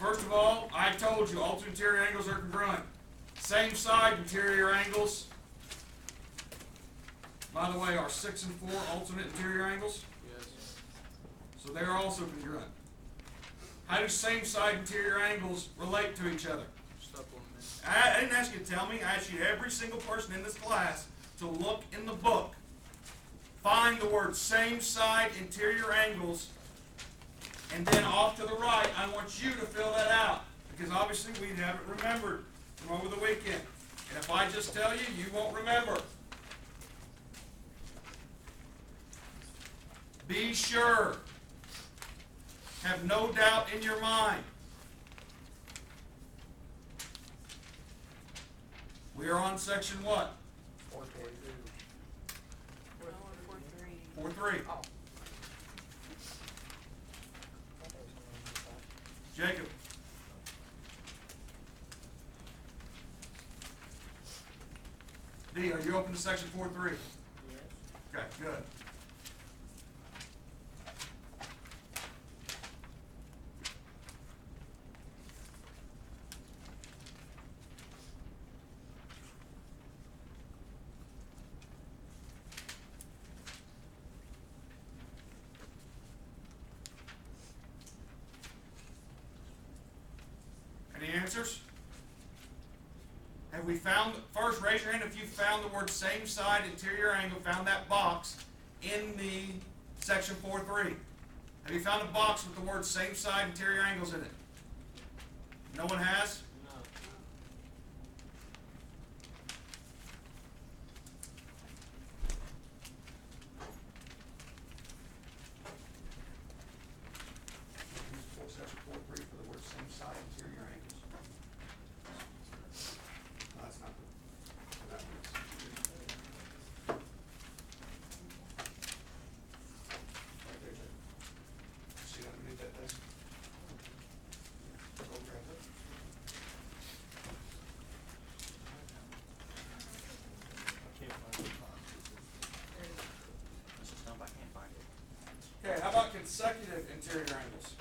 first of all, I told you alternate interior angles are congruent. Same side interior angles, by the way, are 6 and 4 alternate interior angles. Yes. So they are also congruent. How do same side interior angles relate to each other? Supplement. I didn't ask you to tell me. I asked you, every single person in this class, to look in the book. Find the word same side interior angles, and then off to the right, I want you to fill that out. Because obviously we haven't remembered from over the weekend. And if I just tell you, you won't remember. Be sure. Have no doubt in your mind. We are on section what? 4.3. Oh. Jacob. D, are you open to section 4.3? Yes. Okay, good. Any answers? Have we found, first raise your hand if you found the word same side interior angle, found that box in the section 4.3. Have you found a box with the word same side interior angles in it? No one has? No. Section 4.3 for the word same side interior angles. No, that's not that one. Right there, Jay. See underneath that desk? Go grab it. Okay, how about consecutive interior angles?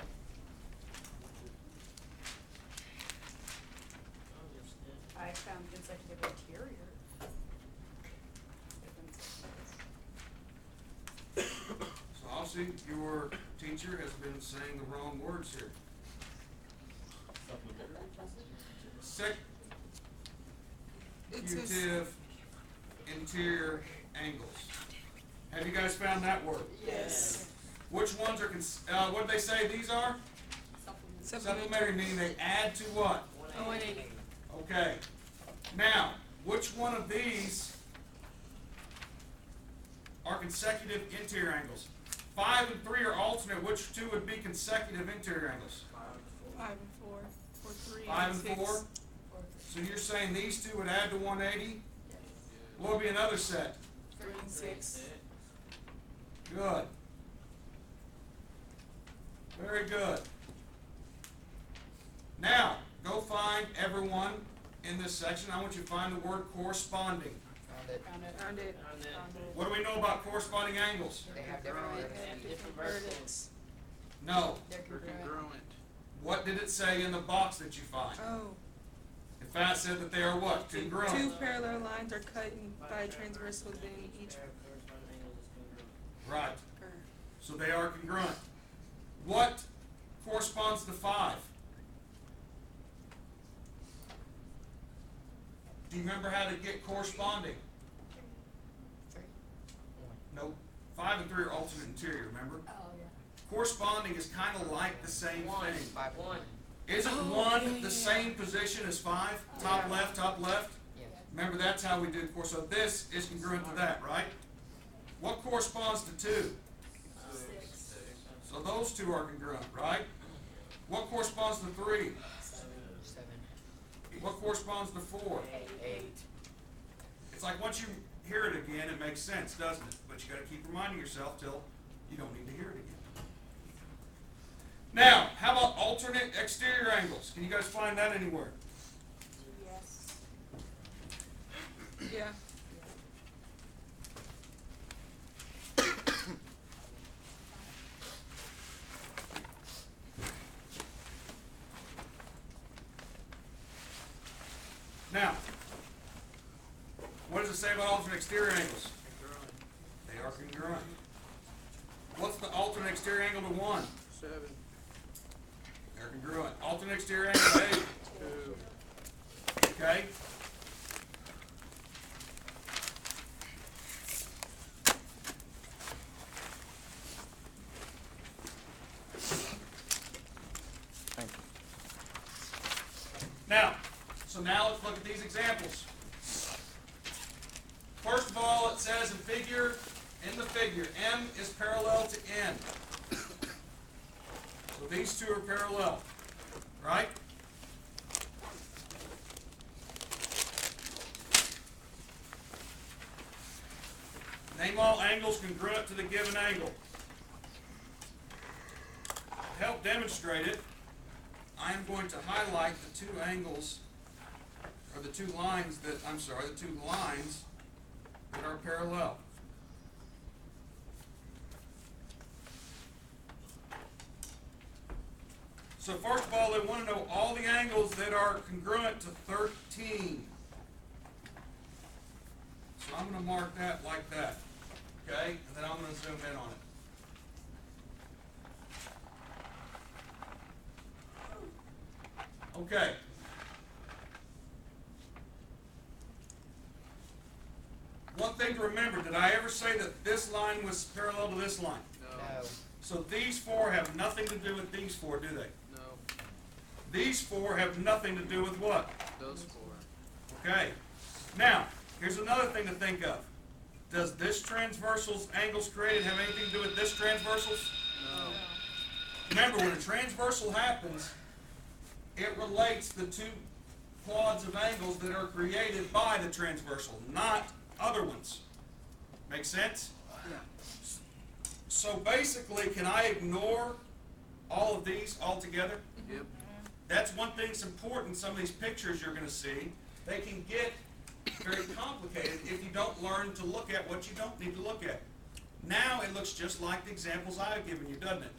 I found consecutive interior. So obviously your teacher has been saying the wrong words here. Consecutive interior angles. Have you guys found that word? Yes. Which ones are, what did they say these are? Supplementary, meaning they add to what? 180. Okay. Now, which one of these are consecutive interior angles? 5 and 3 are alternate. Which two would be consecutive interior angles? 5 and 4, 4, 3, 5 and 6. 4? So you're saying these two would add to 180? What would be another set? 3 and 6. Good. Very good. Now, go find everyone in this section. I want you to find the word corresponding. Found it. Found it. Found it. Found it. What do we know about corresponding angles? They have different Right, verdicts. they have different verdicts. No. They're They're congruent. congruent. What did it say in the box that you find? Oh. In fact, it said that they are what? Congruent. 2 parallel lines are cut by a transverse within each Right. curve. So they are congruent. What corresponds to 5? Do you remember how to get corresponding? 3. No. 5 and 3 are alternate interior, remember? Oh, yeah. Corresponding is kind of like the same thing. 5 1. Isn't 1 the same position as 5? Top left, top left? Yes. Remember, that's how we did course. So this is congruent to that, right? What corresponds to 2? 6. So those two are congruent, right? What corresponds to 3? 7. What corresponds to 4? 8. It's like once you hear it again, it makes sense, doesn't it? But you got to keep reminding yourself till you don't need to hear it again. Now, how about alternate exterior angles? Can you guys find that anywhere? Yes. Yeah. Now, what does it say about alternate exterior angles? They are congruent. What's the alternate exterior angle to 1? 7, They're congruent. Alternate exterior angle to 8. 2, Okay? Now let's look at these examples. First of all, it says in the figure, M is parallel to N. So these two are parallel, right? Name all angles congruent to the given angle. To help demonstrate it, I am going to highlight the two angles, or the two lines that are parallel. So first of all, they want to know all the angles that are congruent to 13. So I'm going to mark that like that, okay? And then I'm going to zoom in on it. Okay. One thing to remember, did I ever say that this line was parallel to this line? No. So these four have nothing to do with these four, do they? No. These four have nothing to do with what? Those 4. Okay. Now, here's another thing to think of. Does this transversal's angles created have anything to do with this transversal's? No. Remember, when a transversal happens, it relates the two quads of angles that are created by the transversal, not other ones. Make sense? Yeah. So basically, can I ignore all of these altogether? Yep. That's one thing that's important. Some of these pictures you're going to see, they can get very complicated if you don't learn to look at what you don't need to look at. Now it looks just like the examples I've given you, doesn't it?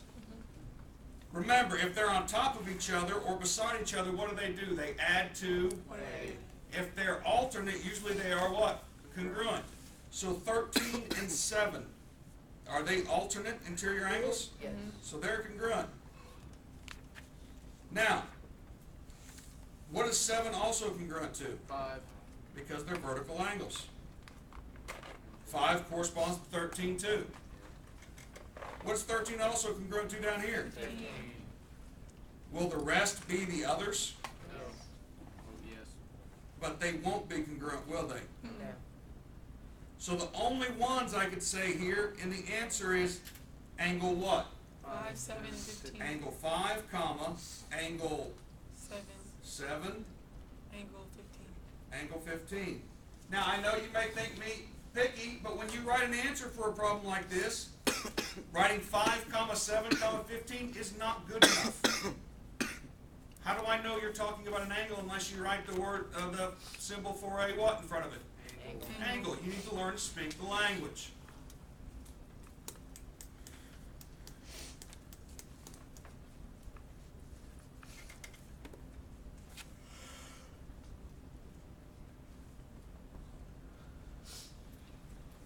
Remember, if they're on top of each other or beside each other, what do? They add to. If they're alternate, usually they are what? Congruent. So 13 and 7, are they alternate interior angles? Yes. So they're congruent. Now, what is 7 also congruent to? 5. Because they're vertical angles. 5 corresponds to 13 too. What's 13 also congruent to down here? Will the rest be the others? No. Yes. But they won't be congruent, will they? No. So the only ones I could say here in the answer is angle what? 5, 7, 15. Angle 5, comma, angle 7, 7, angle 15. angle 15. Now I know you may think me picky, but when you write an answer for a problem like this, writing 5, comma 7, comma 15 is not good enough. How do I know you're talking about an angle unless you write the symbol for a what in front of it? Angle. Angle. You need to learn to speak the language.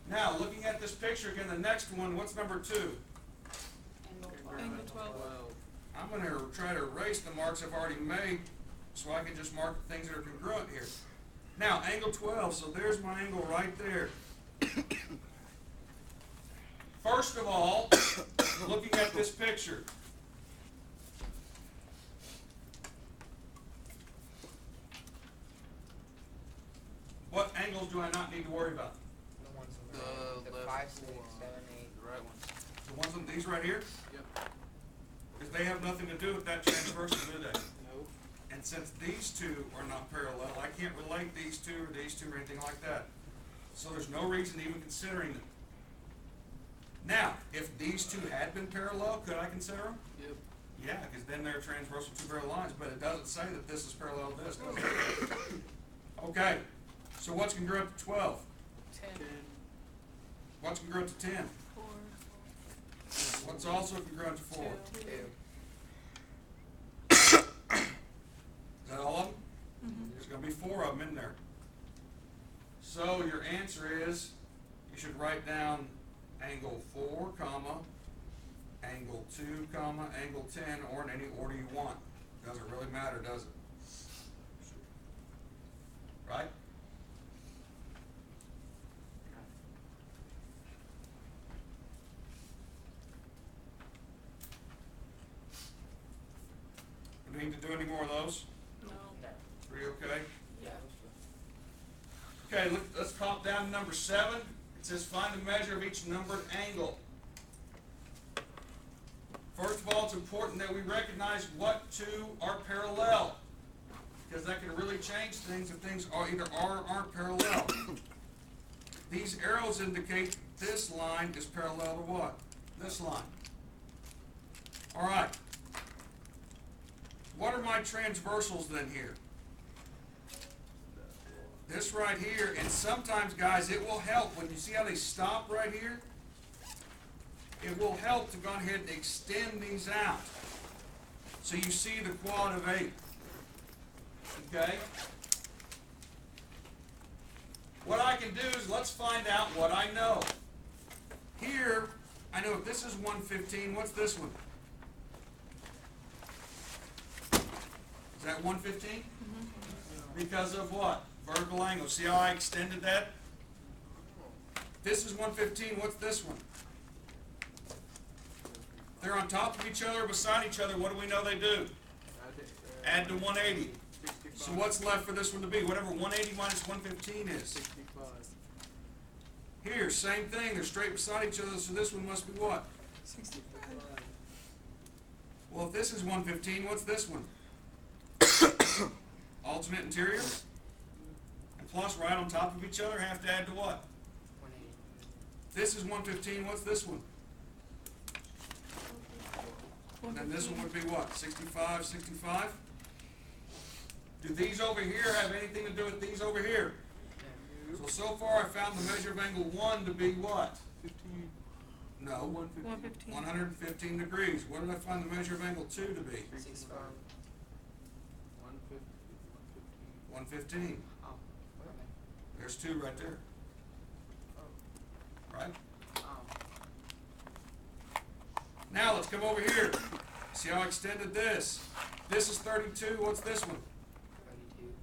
Now, looking at this picture again, the next one, what's number 2? Angle 12. Angle 12. 12. I'm going to try to erase the marks I've already made so I can just mark the things that are congruent here. Now, angle 12, so there's my angle right there. First of all, looking at this picture, what angles do I not need to worry about? The ones on the The right. The left 5, 6, one. 7, 8. The right ones. The ones on these right here? Yep. Because they have nothing to do with that transversal, do they? No. And since these two are not parallel, I can't relate these two or anything like that. So there's no reason even considering them. Now, if these two had been parallel, could I consider them? Yep. Yeah, because then they're transversal two parallel lines, but it doesn't say that this is parallel to this, does it? Okay, so what's congruent to 12? 10. 10. What's congruent to 10? 4. What's also congruent to 4? 2. 2. Is that all of them? Mm-hmm. There's going to be 4 of of them in there. So your answer is, you should write down angle 4, comma, angle 2, comma, angle 10, or in any order you want. Doesn't really matter, does it? Right? Do we need to do any more of those? No. Are you okay? Yeah. Okay, let's pop down to number 7. It says find the measure of each numbered angle. First of all, it's important that we recognize what two are parallel, because that can really change things if things are either are or aren't parallel. These arrows indicate this line is parallel to what? This line. All right. What are my transversals then here? This right here, and sometimes, guys, it will help when you see how they stop right here. It will help to go ahead and extend these out, so you see the quad of 8. Okay? What I can do is, let's find out what I know. Here, I know if this is 115, what's this one? Is that 115? Because of what? Vertical angle. See how I extended that? This is 115. What's this one? They're on top of each other, beside each other. What do we know they do? Add to 180. So what's left for this one to be? Whatever 180 minus 115 is. 65. Here, same thing. They're straight beside each other, so this one must be what? 65. Well, if this is 115, what's this one? Alternate interior? And plus, right on top of each other, have to add to what? 180. This is 115. What's this one? And then this one would be what? 65, 65? Do these over here have anything to do with these over here? So far I found the measure of angle 1 to be what? 15. No, 115. 115 degrees. What did I find the measure of angle 2 to be? 65. 150. 115. Oh, wait a minute. There's 2 right there. Right? Now let's come over here. See how I extended this? This is 32. What's this one? 32.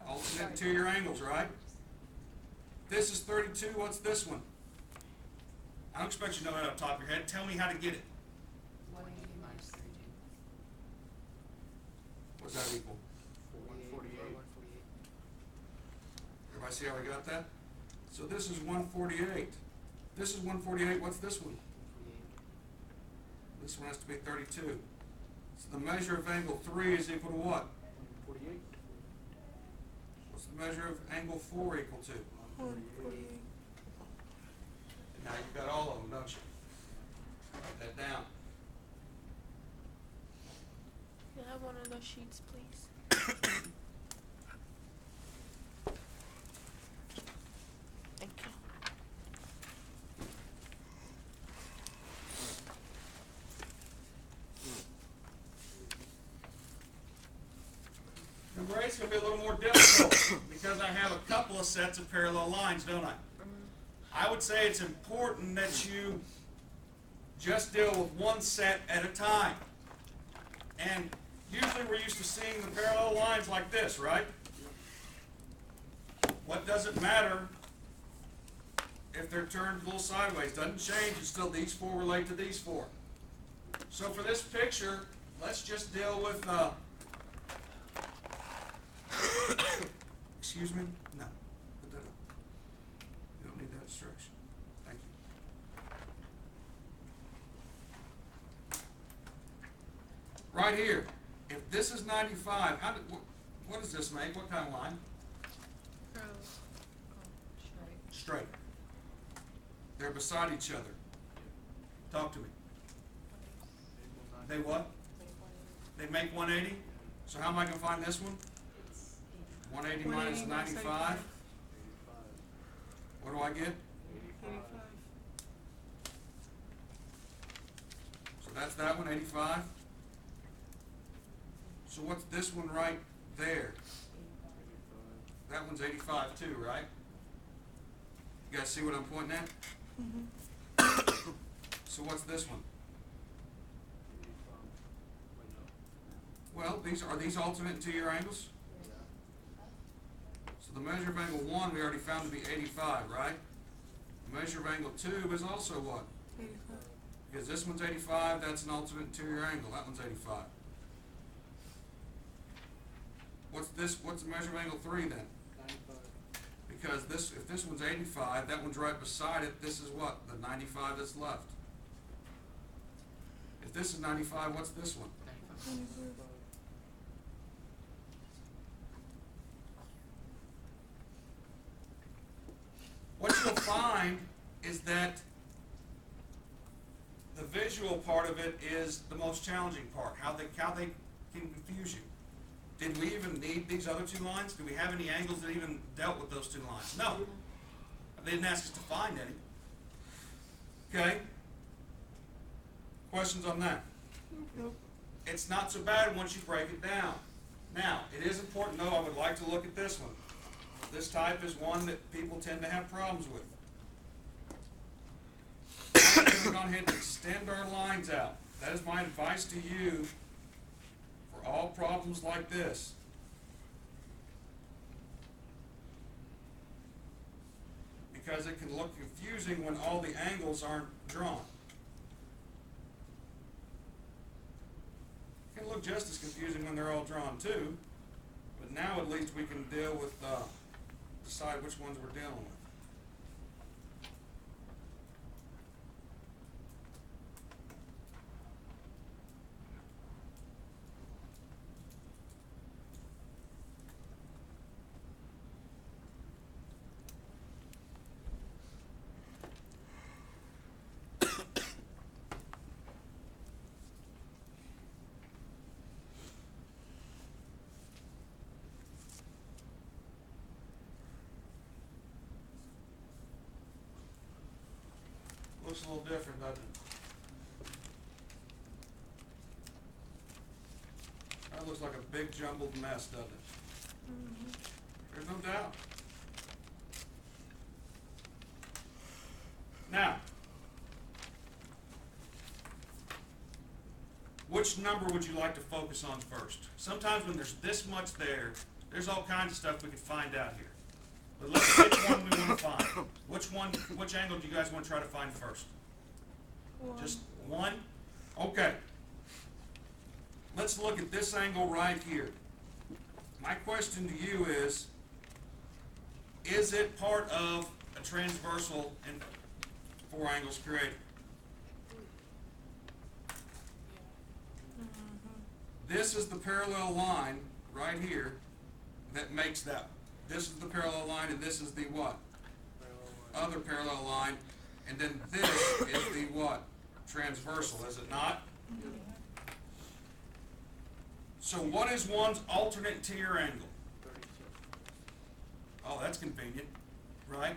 Alternate interior angles, right? This is 32. What's this one? I don't expect you to know that off the top of your head. Tell me how to get it. 180 minus 32. What does that equal? 148. 148. Everybody see how I got that? So this is 148. This is 148. What's this one? 148. This one has to be 32. So the measure of angle 3 is equal to what? 148. What's the measure of angle 4 equal to? 148. And now you've got all of them, don't you? Write that down. Can I have one of those sheets, please? Thank you. Number 8 is going to be a little more difficult because I have a couple of sets of parallel lines, don't I? I would say it's important that you just deal with one set at a time. And usually we're used to seeing the parallel lines like this, right? What does it matter if they're turned a little sideways? Doesn't change. It's still these 4 relate to these 4. So for this picture, let's just deal with excuse me? No. Put that up. You don't need that instruction. Thank you. Right here, if this is 95, what does this make? What kind of line? Straight. They're beside each other. Talk to me. They what? They make 180? So how am I going to find this one? 180 minus 95. What do I get? 85. So that's that one, 85. So what's this one right there? that one's 85 too, right? You guys see what I'm pointing at? So what's this one? Well, are these alternate interior angles? So the measure of angle 1 we already found to be 85, right? The measure of angle 2 is also what? 85. Because this one's 85, that's an alternate interior angle. That one's 85. What's the measure of angle 3 then? 95. Because if this one's 85, that one's right beside it. This is what? The 95 that's left. If this is 95, what's this one? 95. What you'll find is that the visual part of it is the most challenging part. How they can confuse you. Did we even need these other two lines? Do we have any angles that even dealt with those two lines? No. They didn't ask us to find any. Okay? Questions on that? Nope. It's not so bad once you break it down. Now, it is important though, I would like to look at this one. This type is one that people tend to have problems with. We're going ahead and extend our lines out. That is my advice to you for all problems like this. Because it can look confusing when all the angles aren't drawn. It can look just as confusing when they're all drawn too, but now at least we can deal with, decide which ones we're dealing with. Looks a little different, doesn't it? That looks like a big jumbled mess, doesn't it? There's no doubt. Now, which number would you like to focus on first? Sometimes when there's this much there, there's all kinds of stuff we can find out here. But let's pick one we want to find. Which angle do you guys want to try to find first? One. Just one? Okay. Let's look at this angle right here. My question to you is it part of a transversal and four angles created? This is the parallel line right here that makes that. This is the parallel line, and this is the what? Other parallel line, and then this is the what? Transversal, is it not? So what is one's alternate interior angle? 36. Oh, that's convenient, right?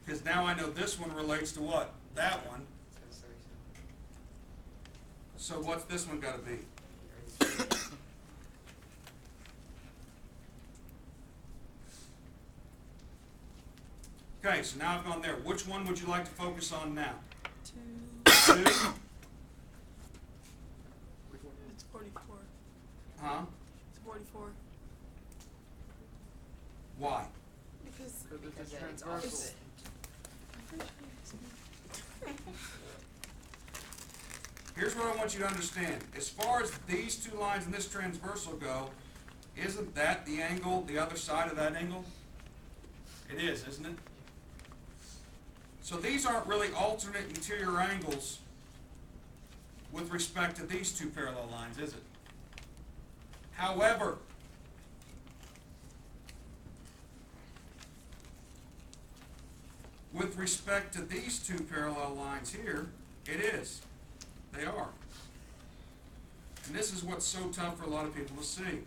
Because now I know this one relates to what? That one. So 37. So what's this one got to be? Okay, so now I've gone there. Which one would you like to focus on now? 2. 2? Which one is It's 44. Huh? It's 44. Why? Because it? Because Because it's it's transversal. opposite. Here's what I want you to understand. As far as these two lines and this transversal go, isn't that the angle, the other side of that angle? It is, isn't it? So these aren't really alternate interior angles with respect to these two parallel lines, is it? However, with respect to these two parallel lines here, it is. They are. And this is what's so tough for a lot of people to see.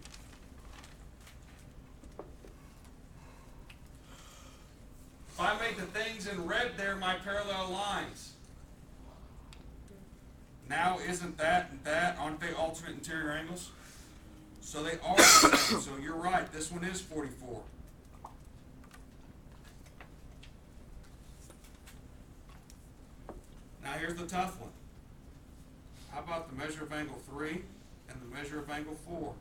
If I made the things in red there my parallel lines, now isn't that and that, aren't they alternate interior angles? So they are. So you're right, this one is 44. here's the tough one. How about the measure of angle 3 and the measure of angle 4?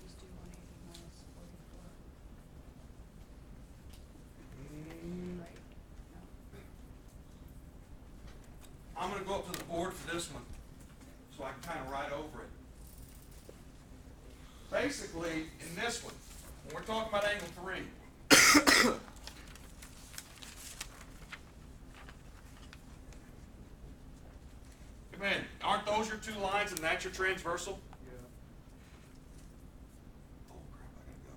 Just do 180 minus 44, right? No. I'm going to go up to the board for this one, so I can kind of write over it. Basically, in this one, when we're talking about angle 3, come in, aren't those your two lines and that's your transversal? Yeah. Oh crap, I gotta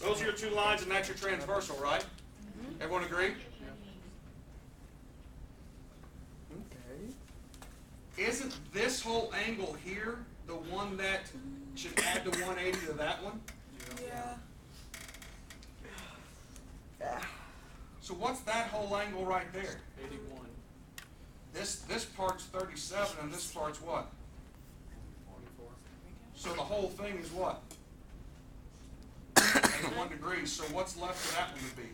go. Those are your two lines and that's your transversal, right? Everyone agree? Okay. Isn't this whole angle here the one that should add the 180 to that one? Yeah. So what's that whole angle right there? 81. This part's 37 and this part's what? 44. So the whole thing is what? 81 degrees. So what's left for that one to be?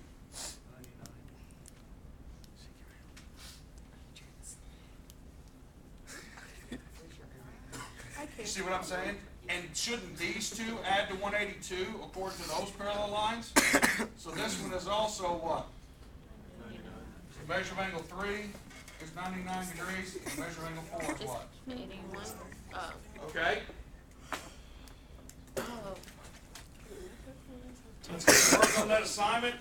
99. I You can't. see what I'm saying? And shouldn't these two add to 182 according to those parallel lines? So this one is also what? 99. The measure of angle 3 is 99 degrees, and the measure of angle 4 is what? 81. Oh. Okay? Oh. Let's get to work on that assignment.